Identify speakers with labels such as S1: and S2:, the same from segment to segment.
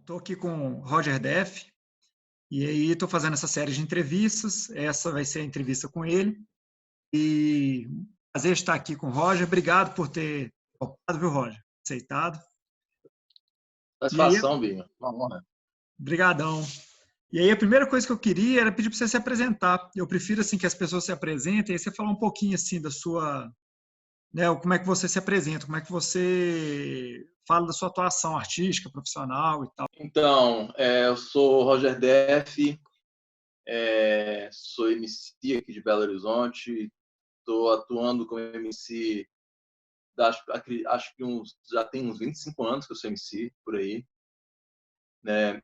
S1: Estou aqui com o Roger Def, e aí estou fazendo essa série de entrevistas. Essa vai ser a entrevista com ele. E prazer estar aqui com o Roger. Obrigado por ter topado, viu, Roger? Aceitado. E aí,
S2: Satisfação, Binho. Uma honra.
S1: brigadão. E aí, a primeira coisa que eu queria era pedir para você se apresentar. Eu prefiro assim que as pessoas se apresentem, e você falar um pouquinho assim da sua, né, como é que você se apresenta, como é que você fala da sua atuação artística, profissional e tal.
S2: Então, eu sou Roger Def, sou MC aqui de Belo Horizonte, estou atuando como MC, acho que já tem uns 25 anos que eu sou MC, por aí. Né?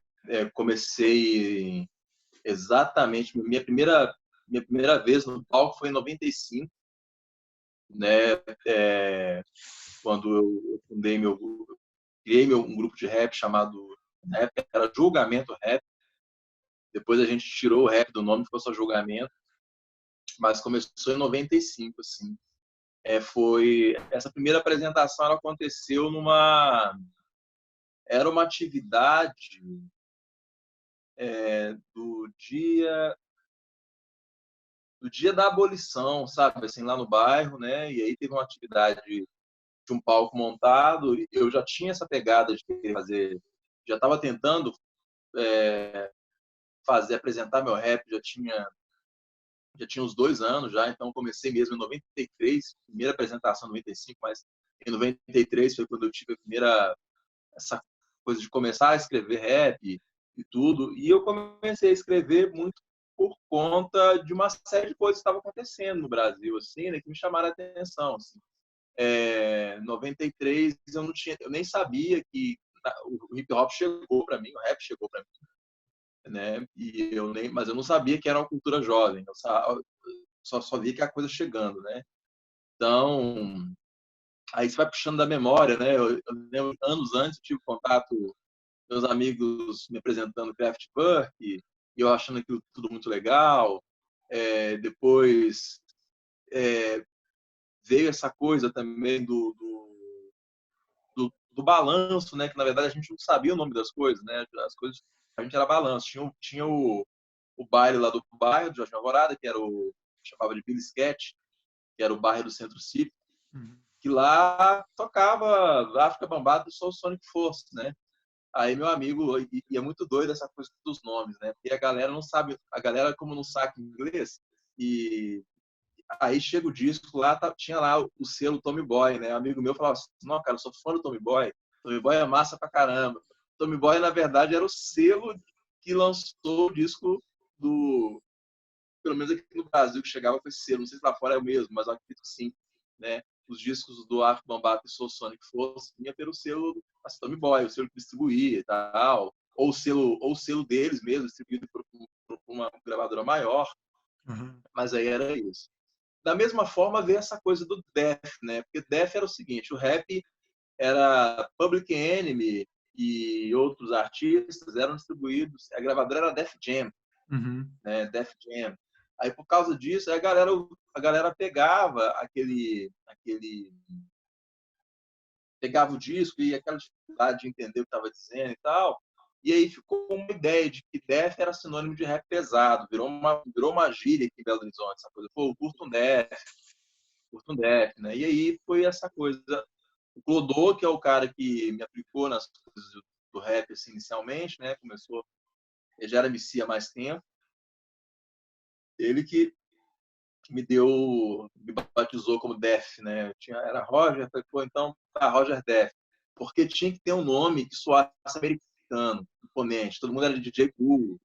S2: Comecei exatamente, minha primeira vez no palco foi em 95, né? Quando eu criei um grupo de rap chamado, na época era Julgamento Rap. Depois a gente tirou o rap do nome, ficou só Julgamento. Mas começou em 95, assim. Foi essa primeira apresentação, ela aconteceu era uma atividade do dia da abolição, sabe, assim, lá no bairro, né? E aí teve uma atividade de um palco montado. Eu já tinha essa pegada de querer fazer, já estava tentando apresentar meu rap, já tinha uns 2 anos já, então comecei mesmo em 93, primeira apresentação em 95, mas em 93 foi quando eu tive essa coisa de começar a escrever rap e tudo, e eu comecei a escrever muito por conta de uma série de coisas que estavam acontecendo no Brasil, assim, né, que me chamaram a atenção, assim. 93 eu nem sabia que o hip hop chegou para mim, o rap chegou para mim, né? Mas eu não sabia que era uma cultura jovem. Eu só via que a coisa chegando, né? Então, aí você vai puxando da memória, né? Eu lembro, anos antes eu tive contato, meus amigos me apresentando Kraftwerk, e eu achando aquilo tudo muito legal. Depois veio essa coisa também do balanço, né? Que na verdade a gente não sabia o nome das coisas, né? As coisas, a gente era balanço. Tinha o baile lá do bairro, do Jardim Alvorada, que era chamava de Billy Sketch, que era o bairro do Centro Cívico,
S1: Uhum.
S2: que lá tocava África Bambata e Soul Sonic Force, né? Aí meu amigo, e é muito doido essa coisa dos nomes, né? Porque a galera não sabe, a galera como não sabe inglês, e aí chega o disco lá, tinha lá o selo Tommy Boy, né? Um amigo meu falava assim: não, cara, eu sou fã do Tommy Boy. Tommy Boy é massa pra caramba. Tommy Boy, na verdade, era o selo que lançou o disco do, pelo menos aqui no Brasil, que chegava com esse selo. Não sei se lá fora é o mesmo, mas eu acredito que sim, né? Os discos do Arco Bambata e Soul Sonic Force vinha pelo selo Tommy Boy, o selo que distribuía e tal, ou o selo deles mesmo, distribuído por uma gravadora maior,
S1: Uhum.
S2: mas aí era isso. Da mesma forma veio essa coisa do Def, né? Porque Def era o seguinte: o rap era Public Enemy e outros artistas eram distribuídos, a gravadora era Def Jam,
S1: Uhum.
S2: né? Def Jam. Aí por causa disso, a galera pegava o disco e aquela dificuldade de entender o que estava dizendo e tal. E aí ficou uma ideia de que Def era sinônimo de rap pesado, virou uma gíria aqui em Belo Horizonte, essa coisa. Pô, eu curto um Def, né? E aí foi essa coisa. O Clodô, que é o cara que me aplicou nas coisas do rap assim, inicialmente, né? Ele já era MC há mais tempo. Ele que me batizou como Def, né? Era Roger, falei, pô, então tá, Roger Def. Porque tinha que ter um nome que soasse americano, imponente. Todo mundo era DJ Cool,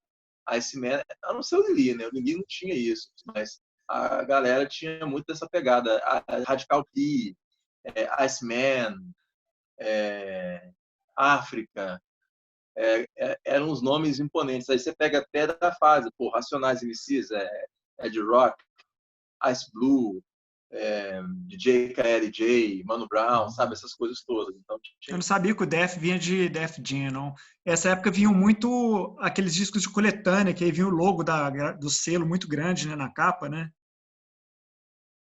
S2: Iceman, a não ser o Lili, né? O Lili não tinha isso, mas a galera tinha muito dessa pegada. A Radical P, Iceman, África, eram uns nomes imponentes. Aí você pega até da fase, pô, Racionais MCs, Ed Rock, Ice Blue, DJ KLJ, Mano Brown, sabe?
S1: Uhum.
S2: Essas coisas todas. Então,
S1: Eu
S2: tinha...
S1: não sabia que o Def vinha de Def Jam, não. Essa época vinham muito aqueles discos de coletânea, que aí vinha o logo do selo muito grande, né, na capa, né?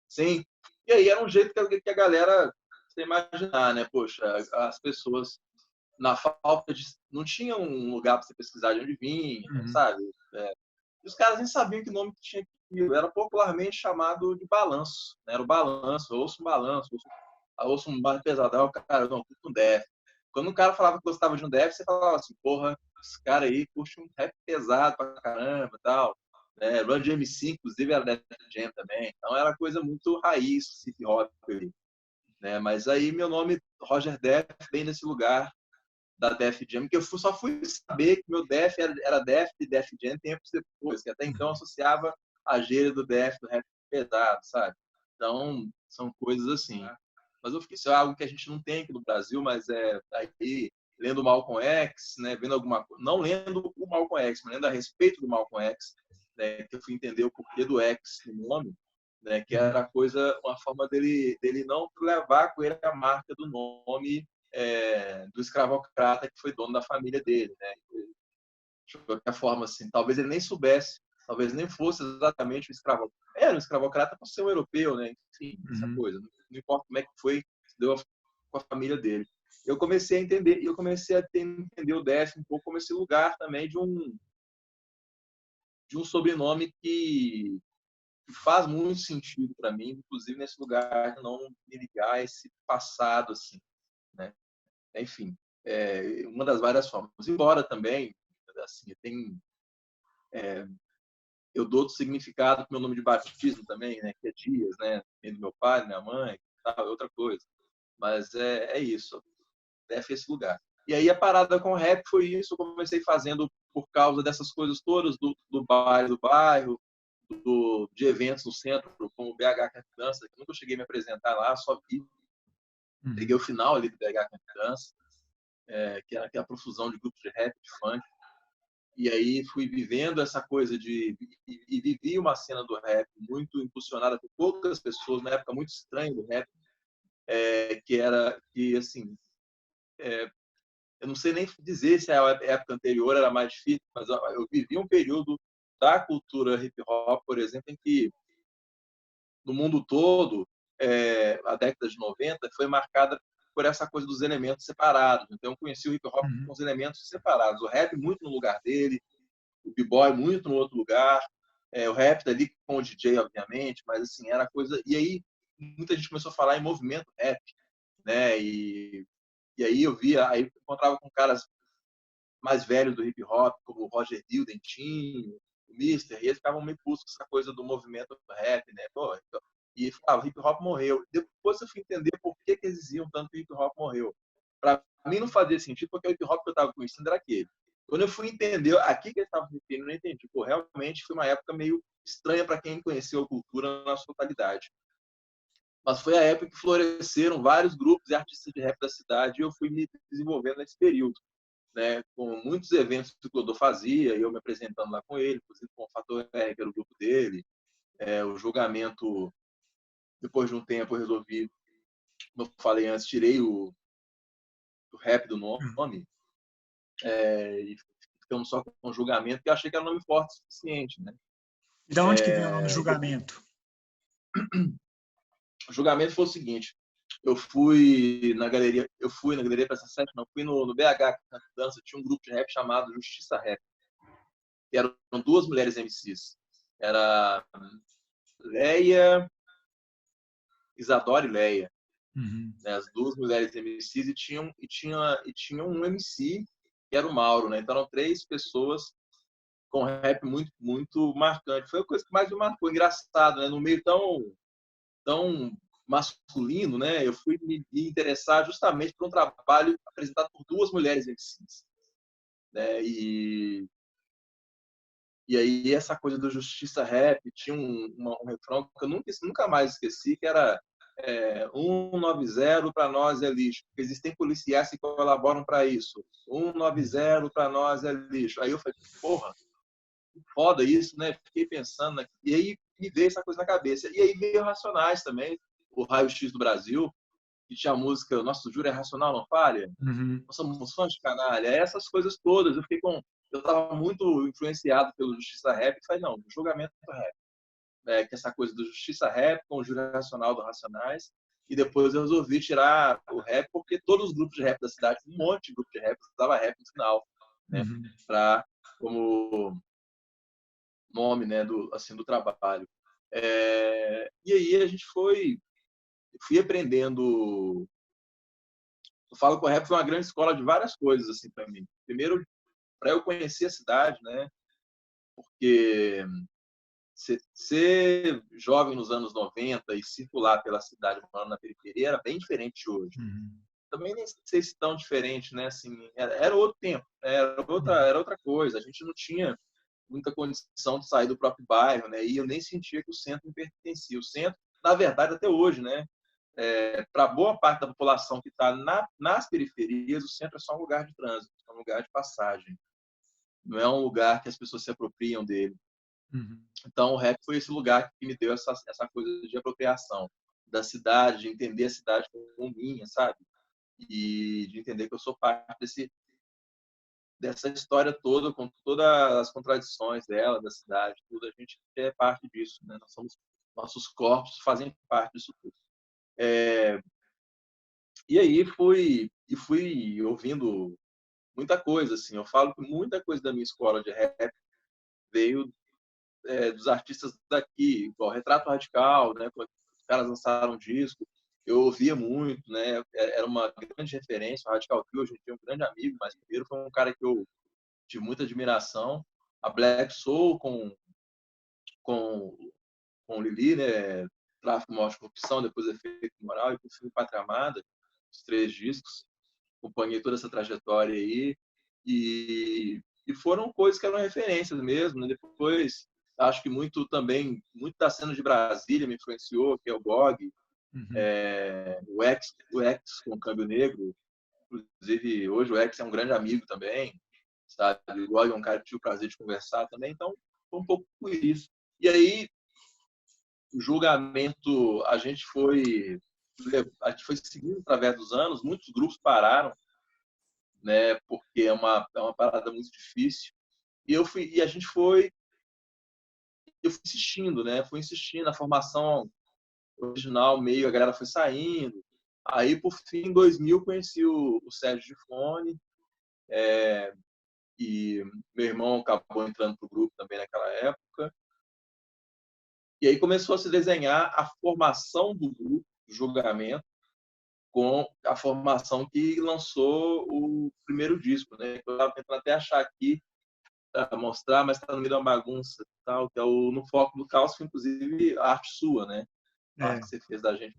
S2: Sim. E aí era um jeito que a galera, você imaginar, né? Poxa, as pessoas na falta de... Não tinha um lugar para você pesquisar de onde vinha,
S1: Uhum.
S2: sabe? E os caras nem sabiam que nome que tinha aquilo. Era popularmente chamado de balanço, né? Era o balanço, eu ouço um balanço, eu ouço um bar pesadão, o cara, não, curto um def. Quando o cara falava que gostava de um def, você falava assim, porra, esse cara aí curte um rap pesado pra caramba e tal. Run DMC, inclusive, era Def Jam também. Então era coisa muito raiz, hip hop ali, né? Mas aí meu nome, Roger Def, vem nesse lugar da Def Jam, que eu só fui saber que meu Def era Def de Def Jam tempos depois, que até então eu associava a gíria do Def, do rap pesado, sabe? Então, são coisas assim. Mas eu fiquei, isso é algo que a gente não tem aqui no Brasil, mas aí, lendo o Malcolm X, né, vendo alguma coisa, não lendo o Malcolm X, mas lendo a respeito do Malcolm X, né, que eu fui entender o porquê do X no nome, né, que era coisa, uma forma dele não levar com ele a marca do nome do escravocrata que foi dono da família dele, né? De qualquer forma, assim, talvez ele nem soubesse, talvez nem fosse exatamente um escravocrata. Era um escravocrata por ser um europeu, né? Enfim, essa
S1: Uhum.
S2: coisa. Não importa como é que foi, deu com a família dele. Eu comecei a entender, e eu comecei a entender o DF um pouco como esse lugar também de um sobrenome que faz muito sentido para mim, inclusive nesse lugar de não me ligar a esse passado, assim, né? Enfim, uma das várias formas. Embora também, assim, eu dou outro significado para o meu nome de batismo também, né? Que é Dias, né? Tem do meu pai, da minha mãe, tal, é outra coisa. Mas é isso, deve esse lugar. E aí a parada com o rap foi isso, eu comecei fazendo por causa dessas coisas todas, do bairro, de eventos no centro, como o BH Camp Dança, que nunca cheguei a me apresentar lá, só vi. Peguei
S1: Uhum.
S2: o final ali do BH Camp Dança, que era aquela profusão de grupos de rap, de funk. E aí fui vivendo essa coisa e vivi uma cena do rap muito impulsionada por poucas pessoas, na época muito estranha do rap, que era que assim, eu não sei nem dizer se a época anterior era mais difícil, mas eu vivi um período da cultura hip hop, por exemplo, em que no mundo todo a década de 90 foi marcada por essa coisa dos elementos separados. Então eu conheci o hip hop com
S1: Uhum.
S2: os elementos separados, o rap muito no lugar dele, o b-boy muito no outro lugar, o rap dali com o DJ, obviamente, mas assim, era coisa... E aí muita gente começou a falar em movimento rap, né? E aí eu via, aí eu encontrava com caras mais velhos do hip hop, como o Roger Dio, Dentinho, o Mister, e eles ficavam meio putos com essa coisa do movimento rap, né? Pô, então... E falava, o hip hop morreu. Depois eu fui entender por que eles diziam tanto que o hip hop morreu. Para mim não fazia sentido, porque o hip hop que eu estava conhecendo era aquele. Quando eu fui entender aqui que eles estavam referindo, eu não entendi. Pô, realmente foi uma época meio estranha para quem conheceu a cultura na sua totalidade. Mas foi a época que floresceram vários grupos e artistas de rap da cidade e eu fui me desenvolvendo nesse período, né? Com muitos eventos que o Clodô fazia, e eu me apresentando lá com ele, inclusive com o Fator R, que era o grupo dele, o julgamento, depois de um tempo eu resolvi, como eu falei antes, tirei o rap do nome, e ficamos só com o julgamento, que eu achei que era um nome forte o suficiente, né?
S1: E da onde que vem o nome julgamento?
S2: O julgamento foi o seguinte: eu fui na galeria Praça 7, não, fui no BH na dança, tinha um grupo de rap chamado Justiça Rap, que eram duas mulheres MCs. Era Leia, Isadora e Leia,
S1: Uhum.
S2: né? As duas mulheres MCs e tinha um MC que era o Mauro, né? Então eram três pessoas com rap muito muito marcante. Foi a coisa que mais me marcou, engraçado, né? No meio tão masculino, né? Eu fui me interessar justamente por um trabalho apresentado por duas mulheres MCs, né? E aí essa coisa do Justiça Rap tinha um refrão que eu nunca mais esqueci, que era 190 para nós é lixo, porque existem policiais que colaboram para isso. 190 para nós é lixo. Aí eu falei, porra, foda isso, né? Fiquei pensando, e aí me veio essa coisa na cabeça. E aí veio Racionais também, o Raio X do Brasil, que tinha a música Nosso Júri é Racional, não falha?
S1: Uhum.
S2: Nós somos fãs de canalha. Essas coisas todas. Eu estava muito influenciado pelo Justiça Rap e falei, não, julgamento rap. Que essa coisa do Justiça Rap com o Júri Racional do Racionais. e depois eu resolvi tirar o rap, porque todos os grupos de rap da cidade, um monte de grupo de rap, usava rap no final, né?
S1: Uhum.
S2: Como nome, né, do trabalho. E aí a gente fui aprendendo. Eu falo que o rap foi uma grande escola de várias coisas assim para mim. Primeiro, para eu conhecer a cidade, né? Porque ser jovem nos anos 90 e circular pela cidade morando na periferia era bem diferente de hoje.
S1: Uhum.
S2: Também nem sei se tão diferente, né? Assim, era outro tempo, né?
S1: Uhum.
S2: Era outra coisa. A gente não tinha muita condição de sair do próprio bairro, né? E eu nem sentia que o centro me pertencia. O centro, na verdade, até hoje, né? Para boa parte da população que está nas periferias, o centro é só um lugar de trânsito, é um lugar de passagem. Não é um lugar que as pessoas se apropriam dele.
S1: Uhum.
S2: Então, o rap foi esse lugar que me deu essa coisa de apropriação da cidade, de entender a cidade como minha, sabe? E de entender que eu sou parte dessa história toda, com todas as contradições dela, da cidade, tudo. A gente é parte disso, né? Nossos corpos fazem parte disso tudo. E aí fui ouvindo muita coisa, assim. Eu falo que muita coisa da minha escola de rap veio dos artistas daqui, igual Retrato Radical, né? Quando os caras lançaram um disco, eu ouvia muito, né? Era uma grande referência. O Radical Trio, hoje em dia é um grande amigo, mas primeiro foi um cara que eu tive muita admiração. A Black Soul com, com Lili, né? Tráfico, Morte e Corrupção, depois Efeito Moral e por fim Pátria Amada, os 3 discos. Acompanhei toda essa trajetória aí e foram coisas que eram referências mesmo, né? Depois acho que muito da cena de Brasília me influenciou, que é o GOG,
S1: Uhum.
S2: o X com o Câmbio Negro, inclusive hoje o X é um grande amigo também, sabe? O GOG é um cara que tive o prazer de conversar também, então foi um pouco isso. E aí o julgamento a gente foi seguindo através dos anos, muitos grupos pararam, né? Porque é uma parada muito difícil. E a gente eu fui insistindo, né? Fui insistindo, a formação original meio, a galera foi saindo. Aí, por fim, em 2000, conheci o Sérgio Gifone, e meu irmão acabou entrando pro grupo também naquela época. E aí começou a se desenhar a formação do grupo, do Julgamento, com a formação que lançou o primeiro disco, né? Eu estava tentando até achar aqui mostrar, mas está no meio da bagunça, tal, que é o No Foco do Caos, que inclusive a arte sua, né? A arte
S1: É.
S2: que você fez da gente,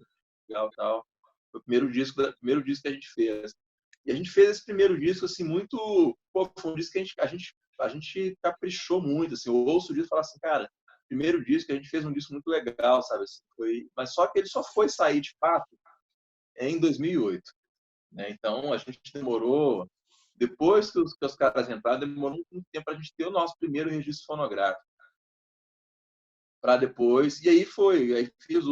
S2: legal, tal. Foi o primeiro disco que a gente fez. E a gente fez esse primeiro disco assim muito, pô, foi um disco que a gente caprichou muito, assim. Eu ouço o disco e falo assim, cara, primeiro disco a gente fez um disco muito legal, sabe? Assim, mas só que ele só foi sair de fato em 2008, né? Então a gente demorou, depois que os caras entraram, demorou um tempo para a gente ter o nosso primeiro registro fonográfico. Para depois, e aí aí fiz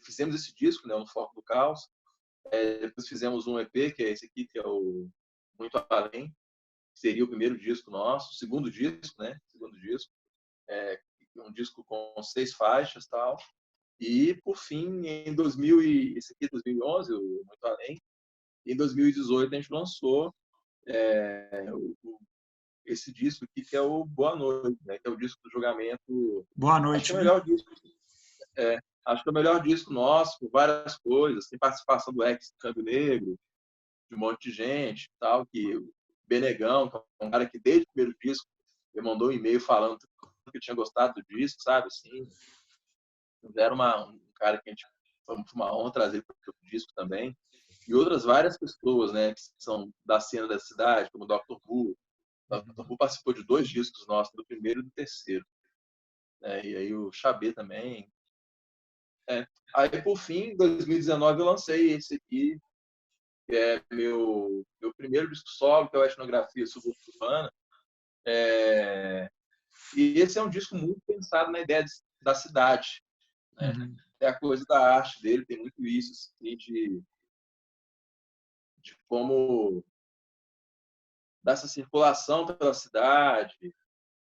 S2: fizemos esse disco, né, No Foco do Caos. Depois fizemos um EP, que é esse aqui, que é o Muito Além, que seria o primeiro disco nosso, segundo disco, né? Segundo disco, um disco com 6 faixas, tal. E por fim, esse aqui é 2011, o Muito Além. Em 2018 a gente lançou esse disco aqui, que é o Boa Noite, né? Que é o disco do Julgamento.
S1: Boa
S2: Acho que é
S1: noite,
S2: o
S1: né?
S2: melhor disco. É, acho que é o melhor disco nosso, por várias coisas. Tem participação do Ex Câmbio Negro, de um monte de gente, tal, que o Benegão, que é um cara que desde o primeiro disco me mandou um e-mail falando que tinha gostado do disco, sabe? Assim, era um cara que a gente foi uma honra trazer para o disco também. E outras várias pessoas, né, que são da cena da cidade, como o Dr. Who. O Dr.
S1: Uhum.
S2: Who participou de 2 discos nossos, do primeiro e do terceiro. Né? E aí o Xabê também. É. Aí, por fim, em 2019, eu lancei esse aqui, que é meu primeiro disco solo, que é a Etnografia Suburbana. E esse é um disco muito pensado na ideia da cidade. Né?
S1: Uhum.
S2: É a coisa da arte dele, tem muito isso, assim, de como dessa circulação pela cidade,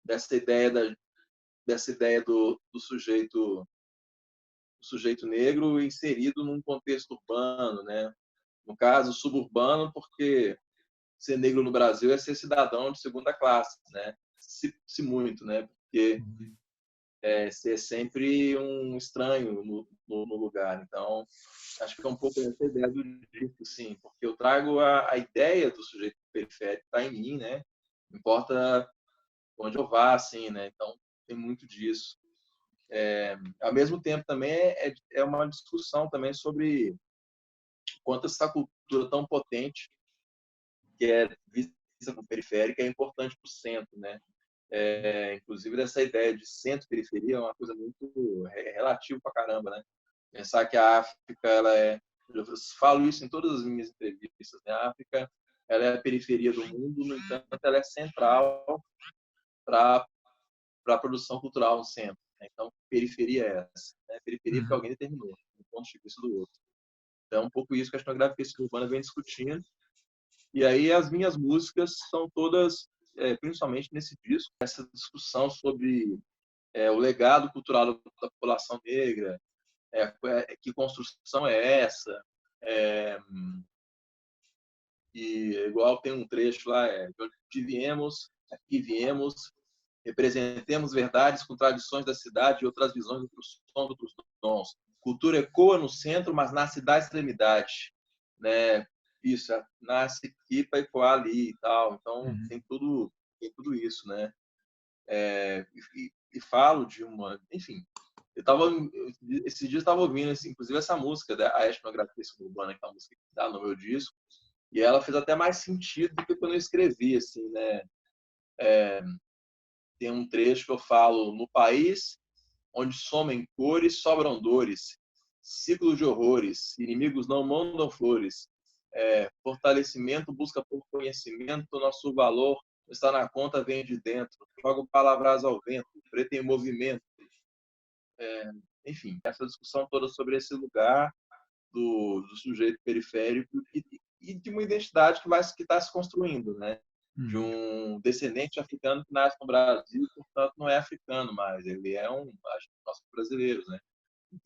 S2: dessa ideia, dessa ideia do sujeito sujeito negro inserido num contexto urbano, né? No caso, suburbano, porque ser negro no Brasil é ser cidadão de segunda classe, né? Se muito, né? Porque ser sempre um estranho no lugar. Então, acho que é um pouco essa ideia do disco, sim, porque eu trago a ideia do sujeito periférico, está em mim, né? Não importa onde eu vá, assim, né? Então, tem muito disso. Ao mesmo tempo, também é uma discussão também sobre quanto essa cultura tão potente, que é vista como periférica, é importante para o centro, né? Inclusive, essa ideia de centro-periferia é uma coisa muito relativa para caramba, né? Pensar que a África, eu falo isso em todas as minhas entrevistas, né? A África, ela é a periferia do mundo, no entanto, ela é central para a produção cultural no centro, né? Então, periferia é essa, né? Periferia porque alguém determinou, um ponto de vista do outro. Então, é um pouco isso que a etnografia urbana vem discutindo. E aí as minhas músicas são todas, principalmente nesse disco, essa discussão sobre o legado cultural da população negra, que construção é essa, é, e igual tem um trecho lá, de onde viemos, aqui viemos, representemos verdades com tradições da cidade e outras visões do som, outros dons. Cultura ecoa no centro, mas nasce da extremidade, né? Isso, nasce aqui para ecoar ali e tal. Então tem tudo isso, né? E falo de uma, enfim. Esses dias estava ouvindo, assim, inclusive essa música, a etnografia suburbana, que é a música que está no meu disco, e ela fez até mais sentido do que quando eu escrevi, assim, né? Tem um trecho que eu falo: no país onde somem cores, sobram dores, ciclo de horrores, inimigos não mandam flores, fortalecimento busca por conhecimento, nosso valor está na conta, vem de dentro, jogo palavras ao vento, preto em movimento. Enfim, essa discussão toda sobre esse lugar do sujeito periférico e de uma identidade que está se construindo, né? De um descendente africano que nasce no Brasil, portanto não é africano mais, ele é acho que nós brasileiros, né?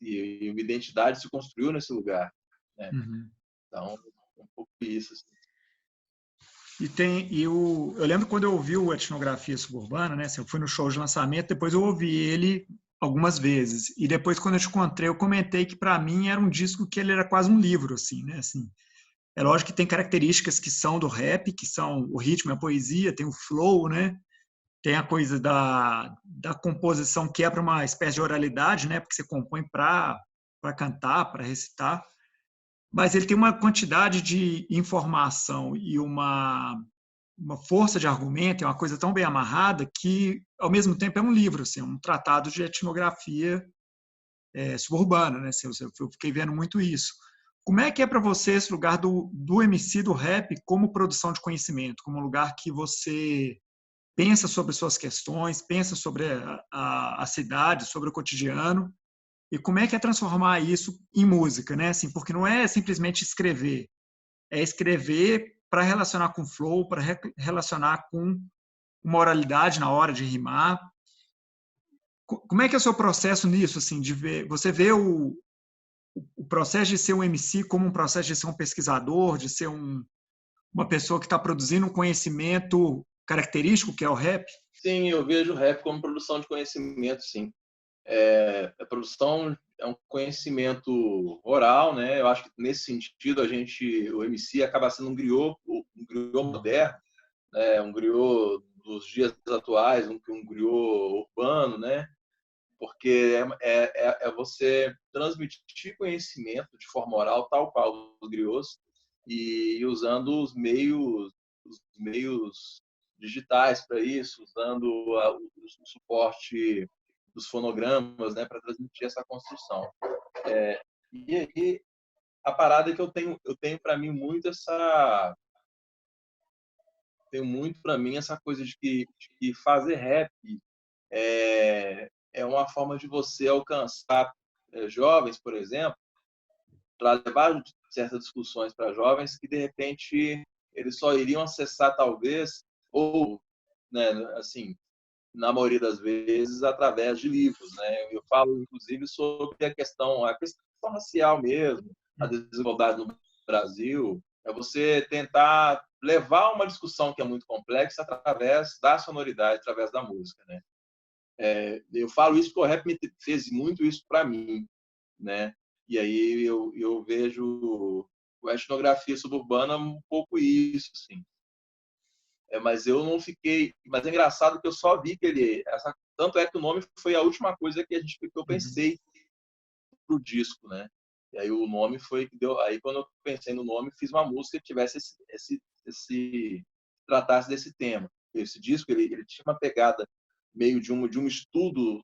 S2: E uma identidade se construiu nesse lugar, né? Então, um pouco isso. Assim.
S1: Eu lembro quando eu ouvi o Etnografia Suburbana, né? Assim, eu fui no show de lançamento, depois eu ouvi ele algumas vezes. E depois, quando eu te encontrei, eu comentei que para mim era um disco que ele era quase um livro, assim, né? Assim, é lógico que tem características que são do rap, que são o ritmo, a poesia, tem o flow, né? Tem a coisa da composição que é para uma espécie de oralidade, né? Porque você compõe para cantar, para recitar. Mas ele tem uma quantidade de informação e uma força de argumento, é uma coisa tão bem amarrada que, ao mesmo tempo, é um livro, assim, um tratado de etnografia suburbana, né? Assim, eu fiquei vendo muito isso. Como é que é para você esse lugar do MC, do rap, como produção de conhecimento, como um lugar que você pensa sobre suas questões, pensa sobre a cidade, sobre o cotidiano, e como é que é transformar isso em música, né? Assim, porque não é simplesmente escrever, é escrever para relacionar com flow, para relacionar com uma oralidade na hora de rimar. Como é que é o seu processo nisso, assim, de ver, você vê o processo de ser um MC como um processo de ser um pesquisador, de ser uma pessoa que está produzindo um conhecimento característico, que é o rap?
S2: Sim, eu vejo o rap como produção de conhecimento, sim. A produção é um conhecimento oral, né? Eu acho que nesse sentido o MC acaba sendo um griot moderno, né? Um griot dos dias atuais, um griot urbano, né? Porque é você transmitir conhecimento de forma oral, tal qual os griots, e usando os meios digitais para isso, usando o suporte dos fonogramas, né, para transmitir essa construção. E aí a parada é que eu tenho para mim muito essa coisa de que fazer rap é uma forma de você alcançar jovens, por exemplo, para levar certas discussões para jovens que de repente eles só iriam acessar talvez ou, né, assim, na maioria das vezes, através de livros, né? Eu falo, inclusive, sobre a questão racial mesmo, a desigualdade no Brasil. É você tentar levar uma discussão que é muito complexa através da sonoridade, através da música, né? Eu falo isso porque o rap fez muito isso para mim, né? E aí eu vejo a etnografia suburbana um pouco isso, assim. Mas eu não fiquei. Mas é engraçado que eu só vi que tanto é que o nome foi a última coisa que eu
S1: Uhum.
S2: pensei pro disco, né? E aí o nome foi que deu. Aí quando eu pensei no nome, fiz uma música que tivesse tratasse desse tema. Esse disco ele tinha uma pegada meio de um estudo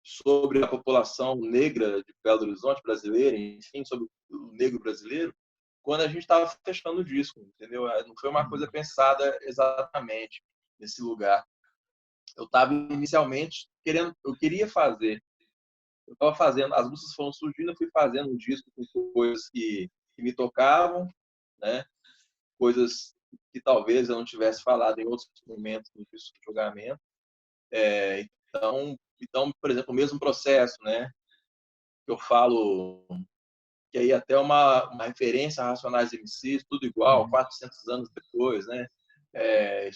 S2: sobre a população negra de Belo Horizonte brasileira, enfim, sobre o negro brasileiro, quando a gente estava fechando o disco, entendeu? Não foi uma coisa
S1: Uhum.
S2: pensada exatamente nesse lugar. Eu estava inicialmente eu queria fazer, eu estava fazendo, as músicas foram surgindo, eu fui fazendo um disco com coisas que me tocavam, né? Coisas que talvez eu não tivesse falado em outros momentos do julgamento. Então, por exemplo, o mesmo processo, né? Que eu falo que aí até uma referência a Racionais MCs, tudo igual,
S1: Uhum.
S2: 400 anos depois, né?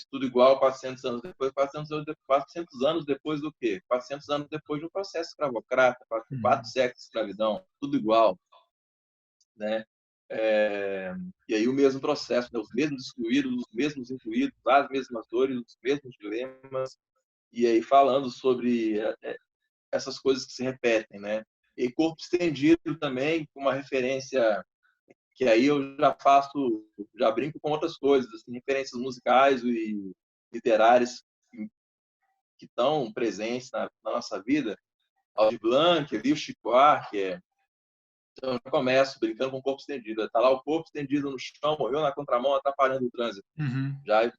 S2: Tudo igual 400 anos depois, 400 anos depois do quê? 400 anos depois de um processo escravocrata, quatro
S1: Uhum.
S2: séculos de escravidão, tudo igual, né? E aí o mesmo processo, né? Os mesmos excluídos, os mesmos incluídos, as mesmas dores, os mesmos dilemas, e aí falando sobre essas coisas que se repetem, né? E corpo estendido também, com uma referência que aí eu já brinco com outras coisas, assim, referências musicais e literárias que estão presentes na nossa vida. Aldir Blanc, ali o Chico Buarque, então eu começo brincando com o corpo estendido. Está lá o corpo estendido no chão, morreu na contramão, atrapalhando o trânsito.
S1: Uhum.
S2: Já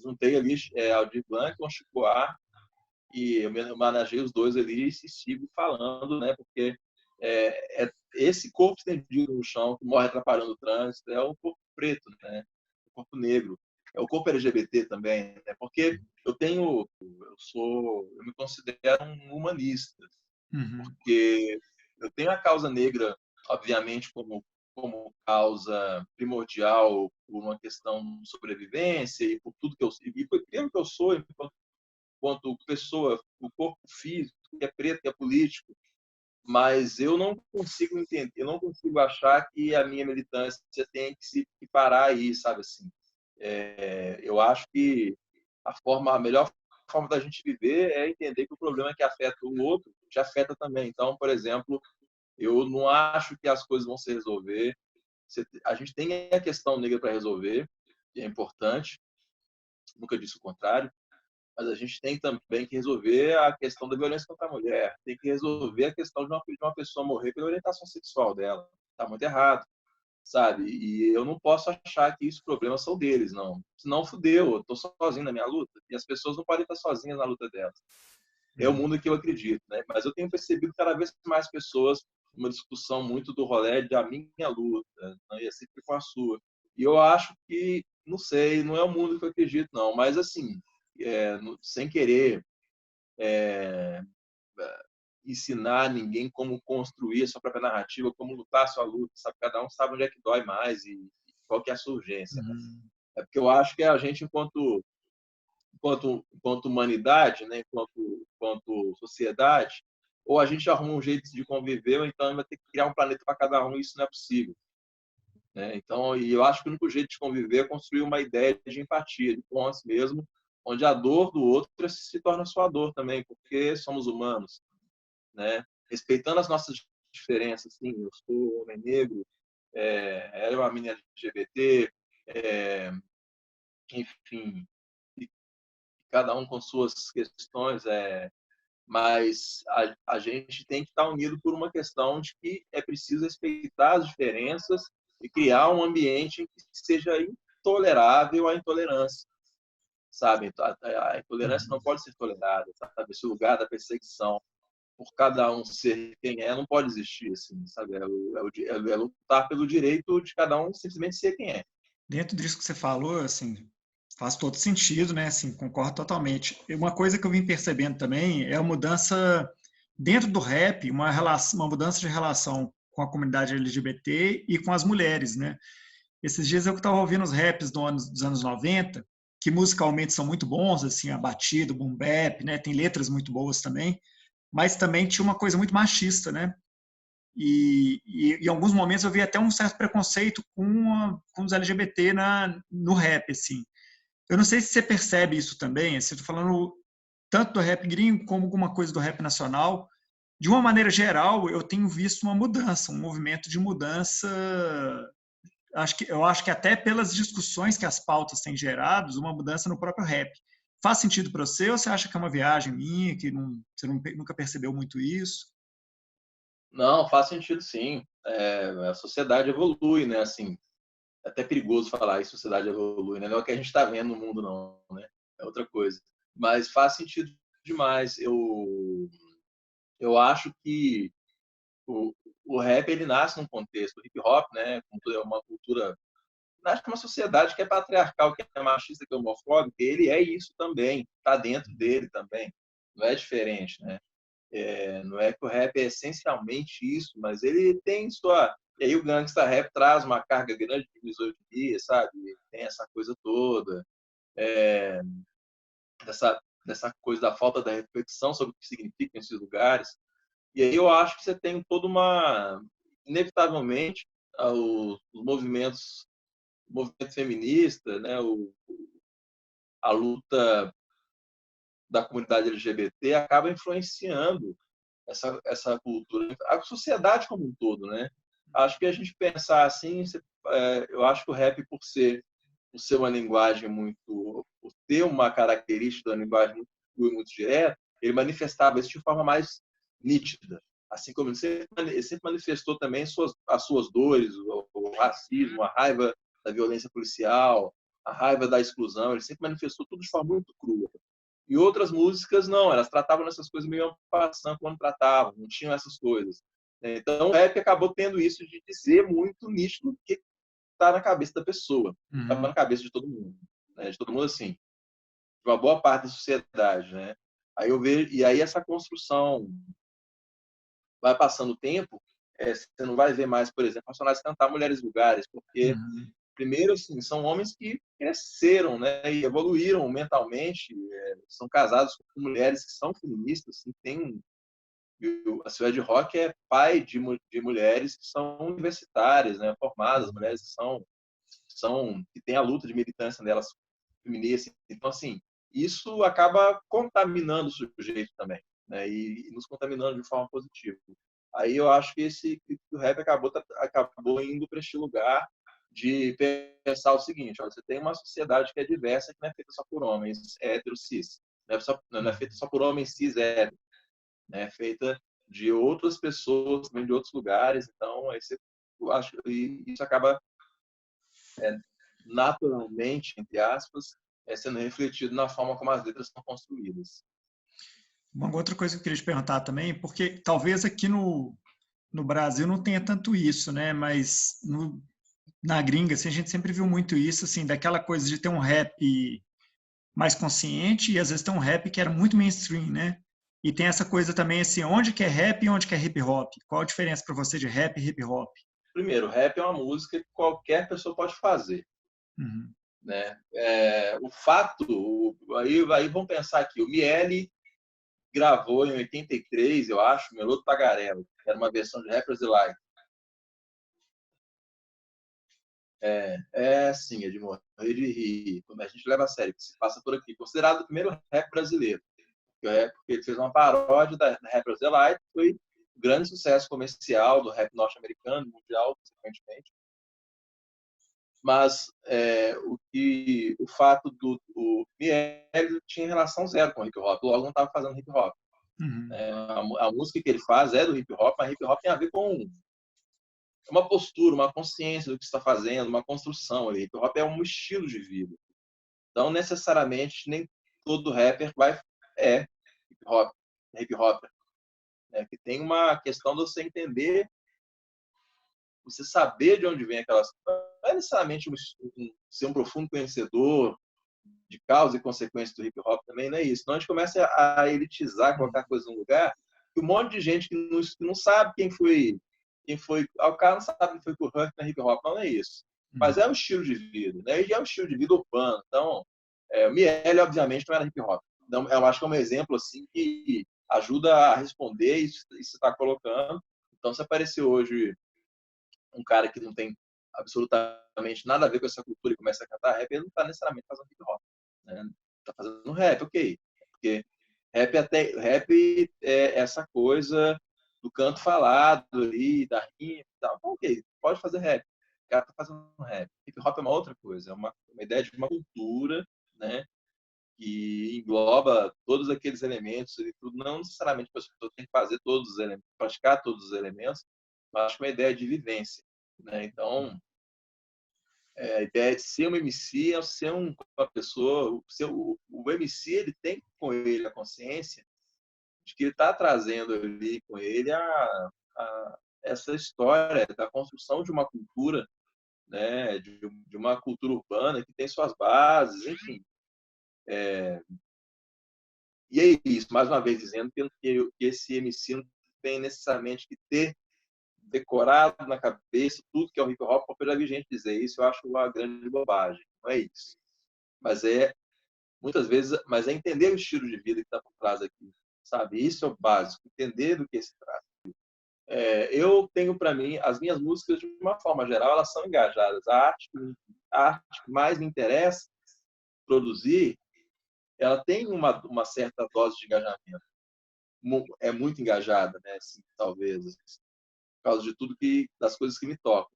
S2: juntei ali Aldir Blanc com Chico Buarque e eu manejei os dois ali e sigo falando, né? Porque esse corpo estendido no chão que morre atrapalhando o trânsito é o corpo preto, né? O corpo negro. É o corpo LGBT também, né? Porque eu me considero um humanista,
S1: Uhum.
S2: porque eu tenho a causa negra, obviamente, como causa primordial por uma questão de sobrevivência e por tudo que pelo que eu sou, enquanto pessoa, o corpo físico, que é preto, que é político, mas eu não consigo entender, eu não consigo achar que a minha militância tem que se parar aí, sabe assim. Eu acho que a melhor forma da gente viver é entender que o problema que afeta o outro te afeta também. Então, por exemplo, eu não acho que as coisas vão se resolver. A gente tem a questão negra para resolver, que é importante, nunca disse o contrário, mas a gente tem também que resolver a questão da violência contra a mulher, tem que resolver a questão de uma pessoa morrer pela orientação sexual dela. Está muito errado, sabe? E eu não posso achar que os problemas são deles, não. Senão, fudeu, eu estou sozinho na minha luta, e as pessoas não podem estar sozinhas na luta delas. É o
S1: Uhum.
S2: mundo que eu acredito, né? Mas eu tenho percebido cada vez mais pessoas, uma discussão muito do rolê de a minha luta, né? E é sempre com a sua. E eu acho que, não sei, não é o mundo que eu acredito, não. Mas, assim, sem querer ensinar ninguém como construir a sua própria narrativa, como lutar a sua luta, sabe? Cada um sabe onde é que dói mais e qual que é a sua urgência, né?
S1: Uhum.
S2: É porque eu acho que a gente, enquanto humanidade, né? enquanto sociedade, ou a gente arruma um jeito de conviver, ou então vai ter que criar um planeta para cada um, e isso não é possível. Né? Então, e eu acho que o único jeito de conviver é construir uma ideia de empatia, de nós mesmo, onde a dor do outro se torna sua dor também, porque somos humanos, né? Respeitando as nossas diferenças, sim, eu sou homem negro, ela é uma menina LGBT, é, enfim, cada um com suas questões, mas a gente tem que estar unido por uma questão de que é preciso respeitar as diferenças e criar um ambiente que seja intolerável à intolerância, sabe? A intolerância não
S1: Uhum.
S2: pode ser tolerada, sabe? Esse lugar da perseguição por cada um ser quem é não pode existir, assim, sabe? É lutar pelo direito de cada um simplesmente ser quem é.
S1: Dentro disso que você falou, assim, Faz todo sentido, né? Assim, concordo totalmente. E uma coisa que eu vim percebendo também é a mudança dentro do rap, uma mudança de relação com a comunidade LGBT e com as mulheres, né? Esses dias eu estava ouvindo os raps dos anos 90, que musicalmente são muito bons, assim, a batida, o boom bap, né? Tem letras muito boas também, mas também tinha uma coisa muito machista, né? E em alguns momentos eu vi até um certo preconceito com os LGBT no rap, assim. Eu não sei se você percebe isso também, assim, estou falando tanto do rap gringo como alguma coisa do rap nacional. De uma maneira geral, eu tenho visto uma mudança, um movimento de mudança. Eu acho que até pelas discussões que as pautas têm gerado, uma mudança no próprio rap. Faz sentido para você ou você acha que é uma viagem minha, que você nunca percebeu muito isso?
S2: Não, faz sentido sim. A sociedade evolui, né? Assim, é até perigoso falar isso, a sociedade evolui, né? Não é o que a gente está vendo no mundo, não, né? É outra coisa. Mas faz sentido demais. Eu acho que o, o rap ele nasce num contexto, o hip hop, né? É uma cultura, acho que é uma sociedade que é patriarcal, que é machista, que é homofóbica, ele é isso também, está dentro dele também. Não é diferente, né? Não é que o rap é essencialmente isso, mas ele tem sua. E aí o gangsta rap traz uma carga grande de misoginia, sabe? Tem essa coisa toda, dessa coisa da falta da reflexão sobre o que significam esses lugares. E aí eu acho que você tem toda uma. Inevitavelmente, o movimento feminista, né? A luta da comunidade LGBT acaba influenciando essa cultura, a sociedade como um todo, né? Acho que a gente pensar assim, eu acho que o rap, por ser uma linguagem por ter uma característica da linguagem muito crua e muito direta, ele manifestava isso de forma mais nítida. Assim como ele sempre manifestou também as suas dores, o racismo, a raiva da violência policial, a raiva da exclusão, ele sempre manifestou tudo de forma muito crua. E outras músicas, não, elas tratavam essas coisas meio passando quando tratavam, não tinham essas coisas. Então, o rap acabou tendo isso de dizer muito nítido o que está na cabeça da pessoa, está
S1: Uhum.
S2: na cabeça de todo mundo, né? De todo mundo assim, de uma boa parte da sociedade, né? Aí eu vejo, e aí essa construção vai passando o tempo, você não vai ver mais, por exemplo, personagens cantar mulheres vulgares, porque
S1: Uhum.
S2: primeiro, assim, são homens que cresceram, né, e evoluíram mentalmente, são casados com mulheres que são feministas, assim, a Suede Rock é pai de mulheres que são universitárias, né, formadas, mulheres que têm a luta de militância delas feministas. Então, assim, isso acaba contaminando o sujeito também, né, e nos contaminando de forma positiva. Aí eu acho que o rap acabou indo para este lugar de pensar o seguinte: olha, você tem uma sociedade que é diversa, que não é feita só por homens héteros cis, não é feita só por homens cis héteros, né? É feita de outras pessoas, também de outros lugares. Então, eu acho que isso acaba é, naturalmente, entre aspas, sendo refletido na forma como as letras são construídas.
S1: Uma outra coisa que eu queria te perguntar também, porque talvez aqui no Brasil não tenha tanto isso, né? Mas na gringa, assim, a gente sempre viu muito isso, assim, daquela coisa de ter um rap mais consciente e às vezes tem um rap que era muito mainstream, né? E tem essa coisa também, assim, onde que é rap e onde que é hip hop? Qual a diferença para você de rap e hip hop?
S2: Primeiro, rap é uma música que qualquer pessoa pode fazer,
S1: Uhum.
S2: né? O fato, aí vamos pensar aqui, o Miele gravou em 83, eu acho, Melodo Tagarela, que era uma versão de Rappers Delight. Sim, é de morrer de rir, como a gente leva a sério, que se passa por aqui. Considerado o primeiro rap brasileiro, porque ele fez uma paródia da Rappers Delight, foi um grande sucesso comercial do rap norte-americano, mundial, consequentemente. Mas o fato do Miele tinha relação zero com o hip hop, logo não estava fazendo hip hop.
S1: Uhum.
S2: A música que ele faz é do hip hop, mas hip hop tem a ver com uma postura, uma consciência do que está fazendo, uma construção ali. Hip hop é um estilo de vida. Não necessariamente nem todo rapper é hip hop, né? Que tem uma questão de você entender, você saber de onde vem aquelas, não é necessariamente ser um profundo conhecedor, de causa e consequência do hip hop também não é isso. Então a gente começa a elitizar, colocar coisas no lugar, que um monte de gente que não sabe quem foi, o cara não sabe quem foi que o Hurt na hip hop, não é isso. Mas é um estilo de vida, né? E é um estilo de vida urbano. Então, o Miele, obviamente, não era hip hop. Então, eu acho que é um exemplo assim que ajuda a responder isso que você está colocando. Então, se aparecer hoje um cara que não tem absolutamente nada a ver com essa cultura e começa a cantar rap, ele não está necessariamente fazendo hip hop, né? Tá fazendo rap, ok. Porque rap é essa coisa do canto falado ali, da rima e tal. Então, ok, pode fazer rap. O cara tá fazendo rap. Hip hop é uma outra coisa, é uma ideia de uma cultura, né? Que engloba todos aqueles elementos e tudo. Não necessariamente a pessoa tem que fazer todos os elementos, praticar todos os elementos, mas acho que é uma ideia de vivência, né? Então, a ideia de ser um MC é ser uma pessoa. O MC ele tem com ele a consciência de que ele está trazendo ali com ele essa história da construção de uma cultura, né? De uma cultura urbana que tem suas bases, enfim. E é isso, mais uma vez dizendo que esse MC não tem necessariamente que ter decorado na cabeça tudo que é o hip hop, porque eu já vi gente dizer isso, eu acho uma grande bobagem. Não é isso. Mas muitas vezes, mas é entender o estilo de vida que está por trás aqui, sabe? Isso é o básico, entender do que se trata. Eu tenho para mim, as minhas músicas, de uma forma geral, elas são engajadas. A arte que mais me interessa produzir, ela tem uma certa dose de engajamento. É muito engajada, né? Assim, talvez, assim, por causa de tudo das coisas que me tocam.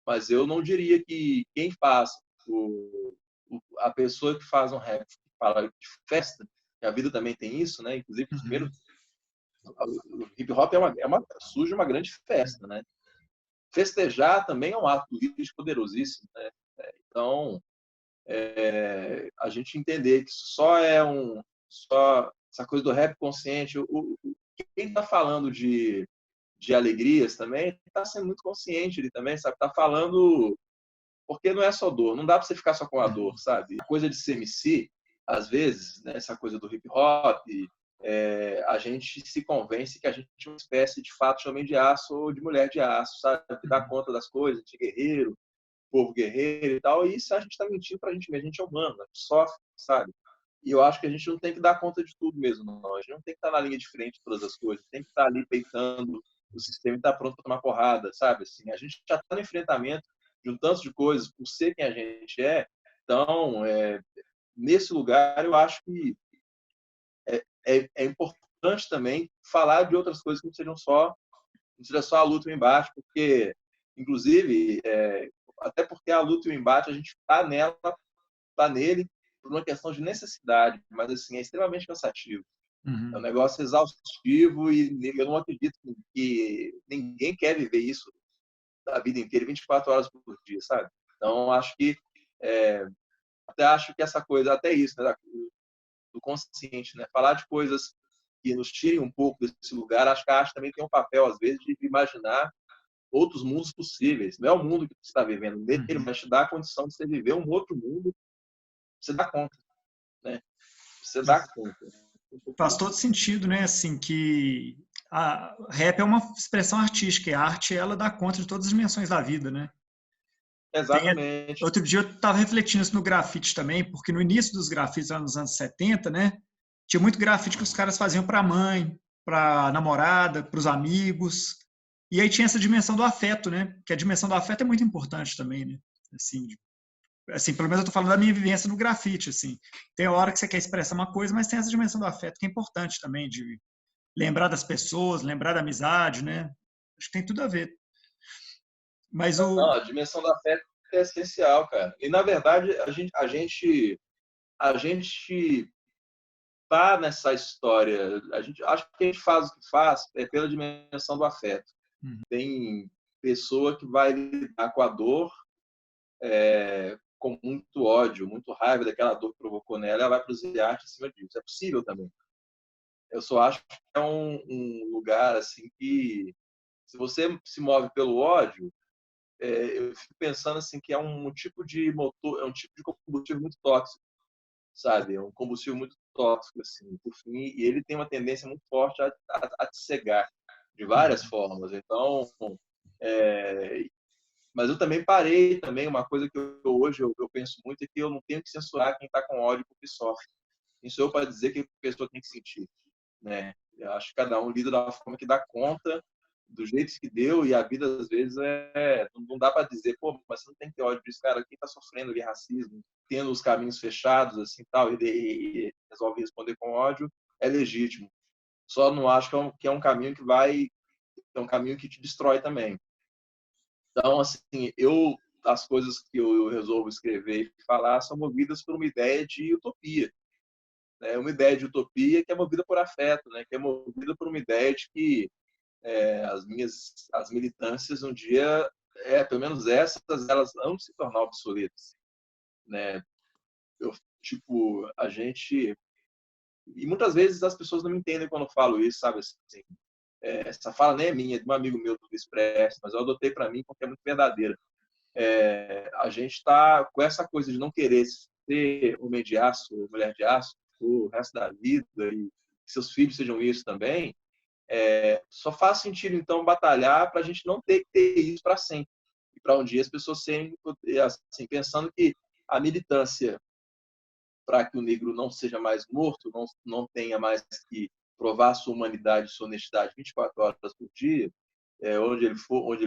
S2: Mas eu não diria que quem faz a pessoa que faz um rap, que fala de festa, que a vida também tem isso, né? Inclusive, primeiro, o hip hop surge uma grande festa, né? Festejar também é um ato político poderosíssimo, né? Então, a gente entender que só essa coisa do rap consciente, quem está falando de alegrias também está sendo muito consciente ele também, sabe? Está falando porque não é só dor, não dá para você ficar só com a dor, sabe? A coisa de ser MC, às vezes, né, essa coisa do hip hop, a gente se convence que a gente é uma espécie de fato de homem de aço ou de mulher de aço, sabe? Que dá conta das coisas, de guerreiro, povo guerreiro e tal, e isso a gente está mentindo para a gente mesmo, a gente é humano, a gente sofre, sabe? E eu acho que a gente não tem que dar conta de tudo mesmo, não. A gente não tem que estar na linha de frente de todas as coisas, tem que estar ali peitando o sistema e estar pronto para tomar porrada, sabe? Assim, a gente já está no enfrentamento de um tanto de coisas por ser quem a gente é. Então, nesse lugar, eu acho que é importante também falar de outras coisas que não seja só a luta e o embate, porque, inclusive, até porque a luta e o embate, a gente está nele por uma questão de necessidade, mas assim, é extremamente cansativo. É um negócio exaustivo e eu não acredito que ninguém quer viver isso a vida inteira, 24 horas por dia, sabe? Então, até acho que essa coisa, até isso, né, do consciente, né? Falar de coisas que nos tirem um pouco desse lugar, acho que a arte também tem um papel, às vezes, de imaginar outros mundos possíveis. Não é o mundo que você está vivendo nele, mas te dá a condição de você viver um outro mundo, você dá conta, né? Você dá conta.
S1: Faz todo sentido, né? Assim, que a rap é uma expressão artística, e a arte, ela dá conta de todas as dimensões da vida, né?
S2: Exatamente.
S1: Outro dia eu estava refletindo isso no grafite também, porque no início dos grafites, lá nos anos 70, né? Tinha muito grafite que os caras faziam para a mãe, para a namorada, para os amigos. E aí tinha essa dimensão do afeto, né? Que a dimensão do afeto é muito importante também, né? Assim, pelo menos eu estou falando da minha vivência no grafite, assim. Tem hora que você quer expressar uma coisa, mas tem essa dimensão do afeto que é importante também, de lembrar das pessoas, lembrar da amizade, né? Acho que tem tudo a ver. Mas
S2: Não, a dimensão do afeto é essencial, cara. E, na verdade, a gente tá nessa história. Acho que a gente faz o que faz pela dimensão do afeto. Tem pessoa que vai lidar com a dor com muito ódio, muito raiva daquela dor que provocou nela, ela vai produzir arte em cima disso. É possível também. Eu só acho que é um lugar assim que, se você se move pelo ódio, eu fico pensando assim que é um tipo de motor, é um tipo de combustível muito tóxico. sabe? É um combustível muito tóxico, assim, por fim, e ele tem uma tendência muito forte a te cegar de várias
S1: Uhum.
S2: formas. Então, é, mas eu também parei também, uma coisa que hoje eu penso muito é que eu não tenho que censurar quem está com ódio porque sofre. Quem sou eu para dizer que a pessoa tem que sentir, né? Eu acho que cada um lida da forma que dá conta, do jeito que deu, e a vida às vezes não dá para dizer, pô, mas você não tem que ter ódio disso, cara, quem está sofrendo de racismo, tendo os caminhos fechados, assim, tal, e resolve responder com ódio, é legítimo. Só não acho que é um caminho que vai, é um caminho que te destrói também. Então, assim, as coisas que eu resolvo escrever e falar são movidas por uma ideia de utopia, né? Uma ideia de utopia que é movida por afeto, né? Que é movida por uma ideia de que as militâncias um dia, pelo menos essas, elas vão se tornar obsoletas, né? Eu, tipo, a gente e muitas vezes as pessoas não me entendem quando eu falo isso, sabe? Assim, essa fala nem é minha, é de um amigo meu do Expresso, mas eu adotei para mim porque é muito verdadeira. A gente está com essa coisa de não querer ser homem de aço, ou mulher de aço, o resto da vida, e que seus filhos sejam isso também. Só faz sentido, então, batalhar para a gente não ter que ter isso para sempre. E para um dia as pessoas serem, assim, pensando que a militância para que o negro não seja mais morto, não tenha mais que provar sua humanidade, sua honestidade 24 horas por dia, onde ele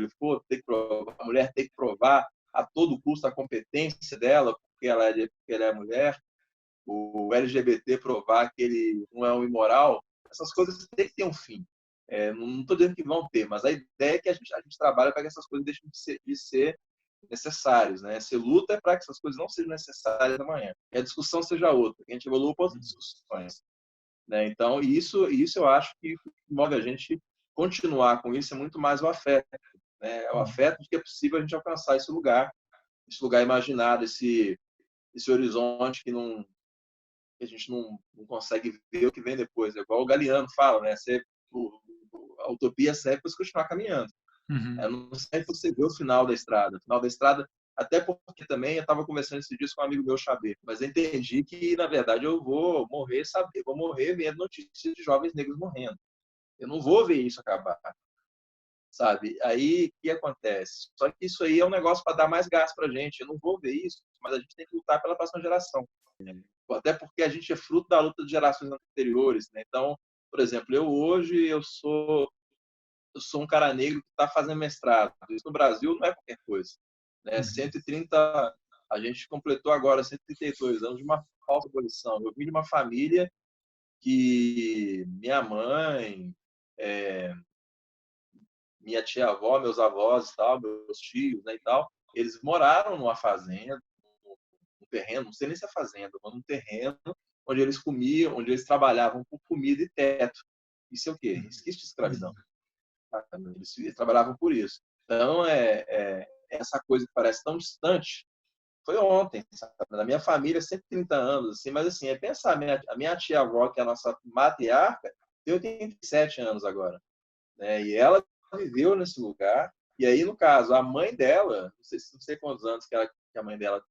S2: for, tem que provar, a mulher tem que provar a todo custo a competência dela, porque ela é mulher, o LGBT provar que ele não é um imoral, essas coisas têm que ter um fim. Não estou dizendo que vão ter, mas a ideia é que a gente trabalha para que essas coisas deixem de ser necessárias. Né? Você luta para que essas coisas não sejam necessárias amanhã. E a discussão seja outra, que a gente evolua para outras discussões. Né? Então, isso eu acho que move a gente continuar com isso é muito mais o afeto. Né? É o afeto de que é possível a gente alcançar esse lugar imaginado, esse horizonte que a gente não consegue ver o que vem depois. É igual o Galeano fala, né? A utopia serve para você continuar caminhando.
S1: Uhum.
S2: Não serve para você ver o final da estrada. O final da estrada, até porque também eu estava conversando esse dia com um amigo meu, Xavier, mas eu entendi que, na verdade, eu vou morrer, vou morrer vendo notícias de jovens negros morrendo. Eu não vou ver isso acabar, sabe? Aí, o que acontece? Só que isso aí é um negócio para dar mais gás para a gente. Eu não vou ver isso, mas a gente tem que lutar pela próxima geração. Até porque a gente é fruto da luta de gerações anteriores, né? Então, por exemplo, eu sou um cara negro que está fazendo mestrado. Isso no Brasil não é qualquer coisa, né?
S1: Uhum.
S2: 130, a gente completou agora 132 anos de uma falsa abolição. Eu vim de uma família que minha mãe, é, minha tia-avó, meus avós, e tal, meus tios, né, e tal, eles moraram numa fazenda, num terreno, não sei nem se é fazenda, mas num terreno onde eles comiam, onde eles trabalhavam por comida e teto. Isso é o quê? Resquício de escravidão. Eles trabalhavam por isso. Então, essa coisa que parece tão distante foi ontem, sabe? Na minha família, 130 anos, assim, mas assim, pensar, a minha tia-avó, que é a nossa matriarca, tem 87 anos agora, né? E ela viveu nesse lugar, e aí, no caso, a mãe dela, não sei quantos anos que a mãe dela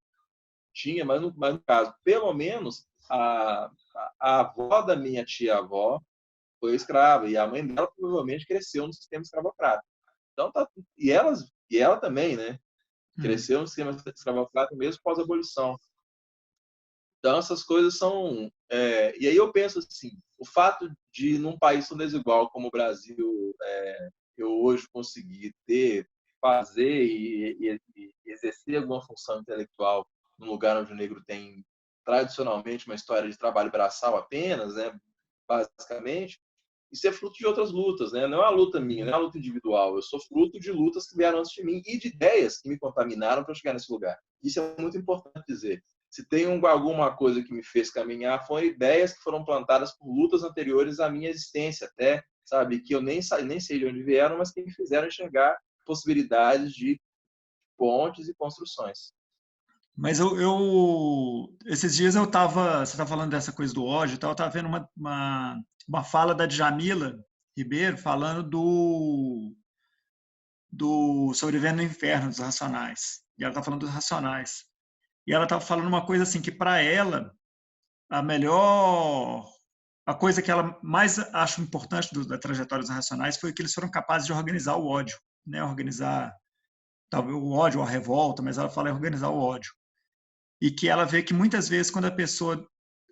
S2: tinha, mas no caso, pelo menos, a avó da minha tia-avó foi escrava, e a mãe dela provavelmente cresceu no sistema escravocrata. Então, e ela também, né?
S1: Uhum.
S2: Cresceu no sistema escravocrata mesmo pós-abolição. Então, essas coisas são. E aí eu penso assim: o fato de, num país tão desigual como o Brasil, eu hoje conseguir fazer e exercer alguma função intelectual num lugar onde o negro tem tradicionalmente uma história de trabalho braçal apenas, né, basicamente, isso é fruto de outras lutas, né? Não é uma luta minha, não é uma luta individual. Eu sou fruto de lutas que vieram antes de mim e de ideias que me contaminaram para chegar nesse lugar. Isso é muito importante dizer. Se tem alguma coisa que me fez caminhar, foram ideias que foram plantadas por lutas anteriores à minha existência, até, sabe, que eu nem sei de onde vieram, mas que me fizeram enxergar possibilidades de pontes e construções.
S1: Mas esses dias você está falando dessa coisa do ódio e tal, eu estava vendo uma fala da Djamila Ribeiro falando do Sobrevivendo no Inferno, dos Racionais. E ela está falando dos Racionais. E ela estava falando uma coisa assim, que para ela, a melhor a coisa que ela mais acho importante da trajetória dos Racionais foi que eles foram capazes de organizar o ódio, né? Organizar talvez o ódio ou a revolta, mas ela fala em organizar o ódio. E que ela vê que muitas vezes quando a pessoa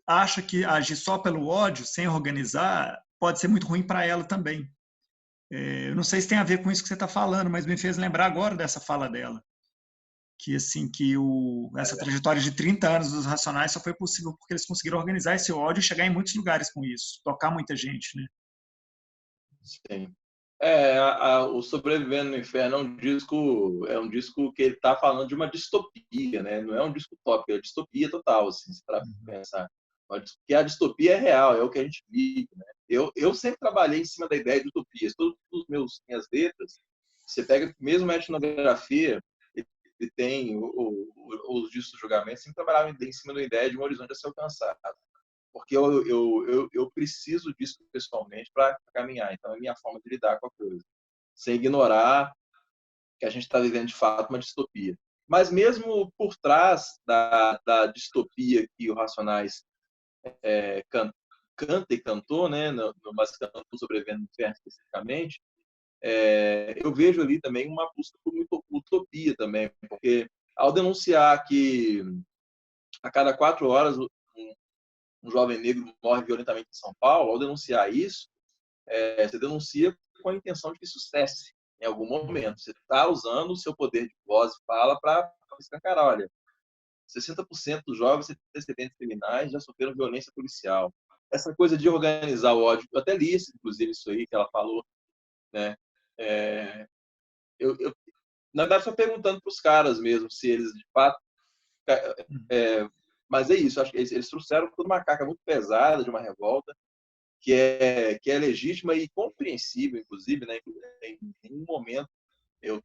S1: acha que agir só pelo ódio, sem organizar, pode ser muito ruim para ela também. Eu não sei se tem a ver com isso que você está falando, mas me fez lembrar agora dessa fala dela, que assim que essa trajetória de 30 anos dos Racionais só foi possível porque eles conseguiram organizar esse ódio e chegar em muitos lugares com isso, tocar muita gente, né?
S2: Sim. O Sobrevivendo no Inferno é um disco que ele está falando de uma distopia, né? Não é um disco utópico, é uma distopia total, assim, para pensar. Porque a distopia é real, é o que a gente vive, né? Eu sempre trabalhei em cima da ideia de utopias. Todas as minhas letras, você pega mesmo a etnografia, ele tem os discos de julgamento, sempre trabalhava em cima da ideia de um horizonte a ser alcançado, porque eu preciso disso pessoalmente para caminhar. Então, é a minha forma de lidar com a coisa, sem ignorar que a gente está vivendo de fato uma distopia. Mas mesmo por trás da distopia que o Racionais canta e cantou, né, mas cantou Sobrevivendo no Inferno especificamente, eu vejo ali também uma busca por utopia também, porque ao denunciar que a cada 4 horas um jovem negro morre violentamente em São Paulo, ao denunciar isso, você denuncia com a intenção de que isso cesse em algum momento. Você está usando o seu poder de voz e fala para escancarar, olha, 60% dos jovens antecedentes criminais já sofreram violência policial. Essa coisa de organizar o ódio, eu até li, inclusive, isso aí que ela falou, né? É, na verdade, estou perguntando para os caras mesmo se eles, de fato... Mas é isso, acho que eles trouxeram toda uma carga muito pesada de uma revolta, que é legítima e compreensível, inclusive, né? Em nenhum momento eu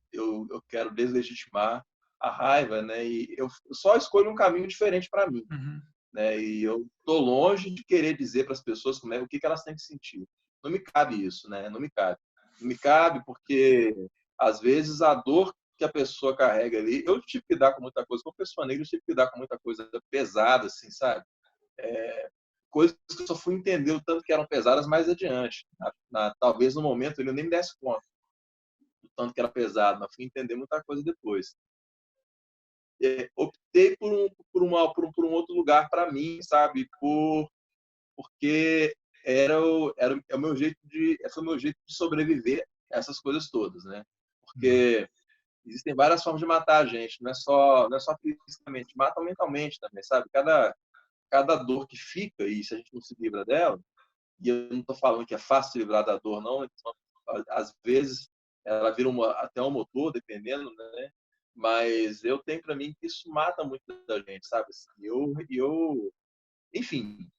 S2: quero deslegitimar a raiva, né? E eu só escolho um caminho diferente para mim,
S1: Uhum.
S2: né? E eu estou longe de querer dizer para as pessoas como o que elas têm que sentir. Não me cabe isso, né? Não me cabe. Não me cabe porque às vezes a dor que a pessoa carrega ali, eu tive que lidar com muita coisa, como pessoa negra, eu tive que lidar com muita coisa pesada, assim, sabe? Coisas que eu só fui entender o tanto que eram pesadas mais adiante. Talvez no momento ele nem me desse conta do tanto que era pesado, mas fui entender muita coisa depois. Optei por um outro lugar para mim, sabe? Porque é o meu jeito foi o meu jeito de sobreviver a essas coisas todas, né? Porque existem várias formas de matar a gente, não é só fisicamente, mata mentalmente também, sabe? Cada dor que fica, e se a gente não se livra dela, e eu não estou falando que é fácil se livrar da dor, não, então, às vezes ela vira até um motor, dependendo, né? Mas eu tenho para mim que isso mata muito da gente, sabe? Assim, enfim,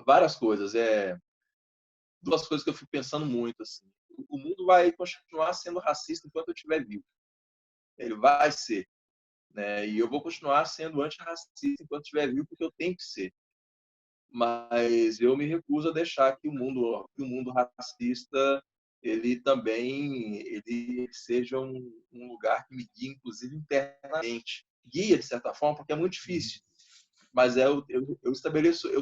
S2: várias coisas. Duas coisas que eu fico pensando muito. Assim. O mundo vai continuar sendo racista enquanto eu estiver vivo. Ele vai ser. Né? E eu vou continuar sendo antirracista enquanto estiver vivo, porque eu tenho que ser. Mas eu me recuso a deixar que o mundo racista ele também ele seja um lugar que me guie, inclusive internamente. Guia, de certa forma, porque é muito difícil. Mas eu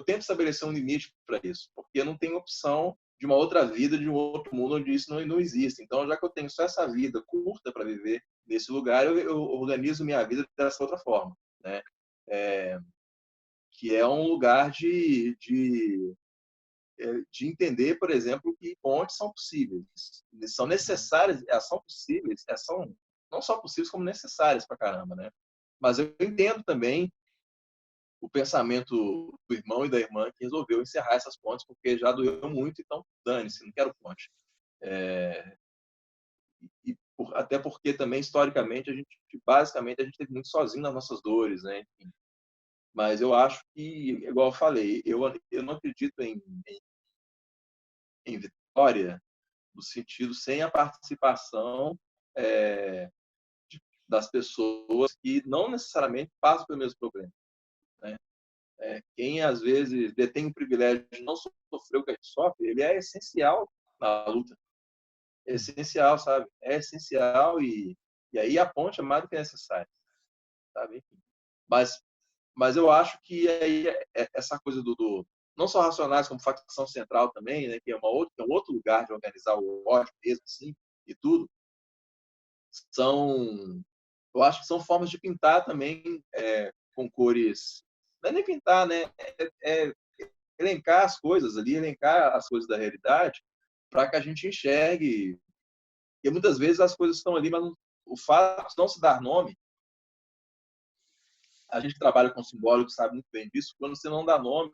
S2: tento estabelecer um limite para isso, porque eu não tenho opção de uma outra vida, de um outro mundo onde isso não existe. Então, já que eu tenho só essa vida curta para viver nesse lugar, eu organizo minha vida dessa outra forma, né? Que é um lugar de entender, por exemplo, que pontes são possíveis, são necessárias, elas são possíveis, elas são não só possíveis como necessárias para caramba, né? Mas eu entendo também o pensamento do irmão e da irmã que resolveu encerrar essas pontes porque já doeu muito, então dane-se, não quero ponte. Até porque também historicamente basicamente a gente teve muito sozinho nas nossas dores, né? Enfim. Mas eu acho que, igual eu falei, eu não acredito em vitória no sentido sem a participação é, das pessoas que não necessariamente passam pelo mesmo problema. Né? Quem às vezes detém o privilégio de não sofrer o que a gente sofre, ele é essencial na luta. É essencial, sabe? É essencial e aí a ponte é mais do que necessária, sabe? Mas Mas eu acho que aí essa coisa não só Racionais, como Facção Central também, né, que é um outro lugar de organizar o ódio mesmo, assim, e tudo, eu acho que são formas de pintar também com cores, não é nem pintar, né, é elencar as coisas ali, elencar as coisas da realidade, para que a gente enxergue, porque muitas vezes as coisas estão ali, mas o fato de não se dar nome, a gente que trabalha com simbólico sabe muito bem disso, quando você não dá nome,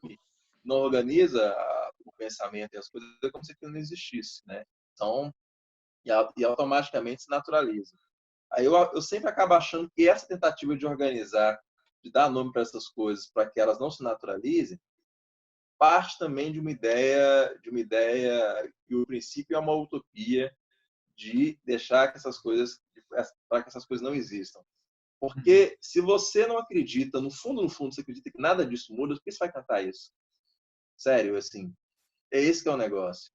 S2: não organiza o pensamento e as coisas, é como se aquilo não existisse, né? Então, e automaticamente se naturaliza. Aí eu sempre acabo achando que essa tentativa de organizar, de dar nome para essas coisas, para que elas não se naturalizem, parte também de uma ideia que o princípio é uma utopia de deixar que essas coisas, para que essas coisas não existam. Porque se você não acredita, no fundo, você acredita que nada disso muda, por que você vai cantar isso? Sério, assim, é esse que é o negócio.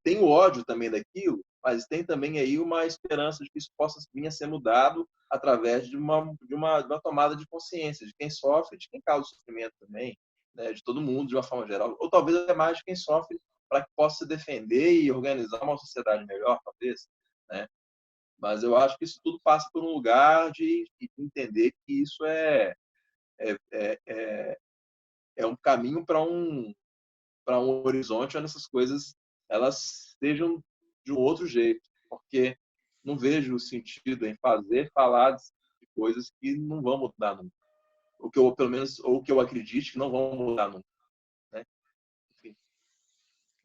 S2: Tem o ódio também daquilo, mas tem também aí uma esperança de que isso possa vir a ser mudado através de uma tomada de consciência de quem sofre, de quem causa sofrimento também, né, de todo mundo de uma forma geral, ou talvez até mais de quem sofre, para que possa se defender e organizar uma sociedade melhor, talvez, né? Mas eu acho que isso tudo passa por um lugar de entender que isso é, é, é um caminho para um horizonte onde essas coisas elas sejam de um outro jeito, porque não vejo sentido em falar de coisas que não vão mudar nunca. O que eu, pelo menos, ou o que eu acredito que não vão mudar nunca, né? Enfim.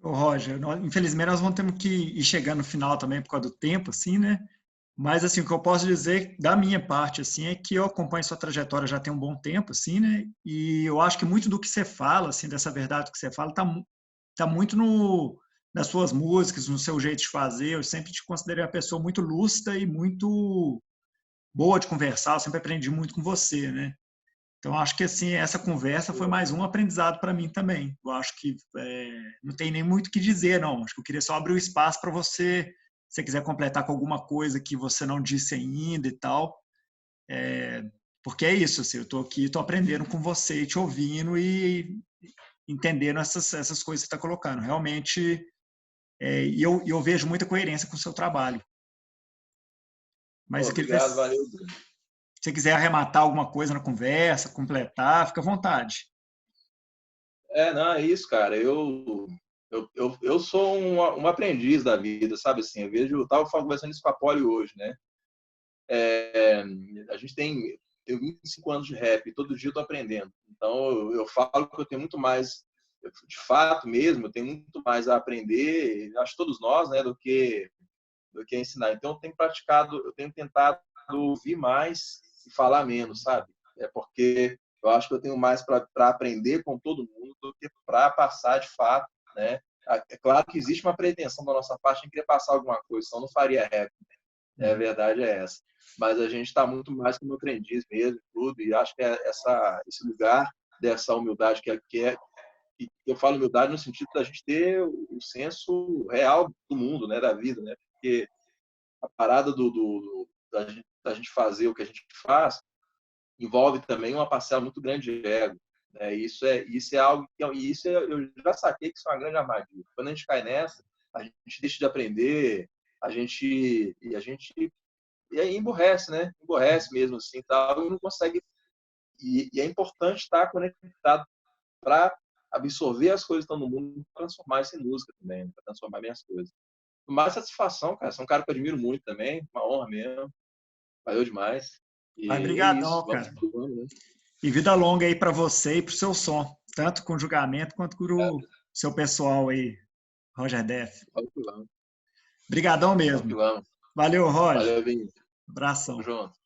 S1: Ô, Roger, infelizmente nós vamos ter que ir chegando no final também por causa do tempo, assim, né? Mas, assim, o que eu posso dizer da minha parte, assim, é que eu acompanho sua trajetória já tem um bom tempo, assim, né? E eu acho que muito do que você fala, assim, dessa verdade que você fala, tá muito nas suas músicas, no seu jeito de fazer. Eu sempre te considerei uma pessoa muito lúcida e muito boa de conversar. Eu sempre aprendi muito com você, né? Então, acho que assim, essa conversa foi mais um aprendizado para mim também. Eu acho que não tem nem muito o que dizer, não. Acho que eu queria só abrir o espaço para você, se você quiser completar com alguma coisa que você não disse ainda e tal. Porque é isso, assim, eu estou aqui, estou aprendendo com você, te ouvindo e entendendo essas coisas que você está colocando. Realmente, e eu vejo muita coerência com o seu trabalho. Mas
S2: Obrigado, valeu.
S1: se você quiser arrematar alguma coisa na conversa, completar, fica à vontade.
S2: Não, é isso, cara. Eu sou um aprendiz da vida, sabe assim? Eu tava conversando isso com a Poli hoje, né? A gente tem 25 anos de rap, e todo dia eu tô aprendendo. Então, eu falo que eu tenho muito mais, de fato mesmo, eu tenho muito mais a aprender, acho todos nós, né, do que ensinar. Então, eu tenho tentado ouvir mais e falar menos, sabe? É porque eu acho que eu tenho mais para aprender com todo mundo do que para passar de fato, né? É claro que existe uma pretensão da nossa parte em querer passar alguma coisa, senão não faria rap. Né? A verdade é essa. Mas a gente está muito mais como aprendiz mesmo, tudo, e acho que esse lugar dessa humildade e eu falo humildade no sentido da gente ter o senso real do mundo, né, da vida, né? Porque a parada da gente fazer o que a gente faz envolve também uma parcela muito grande de ego. Né? Isso é algo que eu já saquei que isso é uma grande armadilha. Quando a gente cai nessa, a gente deixa de aprender, a gente e aí emborrece, né? Emborrece mesmo assim, tal, e não consegue. E é importante estar conectado para absorver as coisas que estão no mundo, transformar isso em música também, né? Para transformar minhas coisas. Mais satisfação, cara. Você é um cara que eu admiro muito também, uma honra mesmo. Valeu demais. E
S1: Mas
S2: é isso,
S1: brigadão,
S2: vamos
S1: cara.
S2: que vamos, né?
S1: E vida longa aí para você e para o seu som, tanto com o julgamento quanto com o seu pessoal aí, Roger Def.
S2: Vamos que vamos.
S1: Brigadão
S2: Vamos que
S1: mesmo.
S2: vamos.
S1: Valeu, Roger.
S2: Valeu, Vinho. Tamo
S1: Abração.
S2: junto.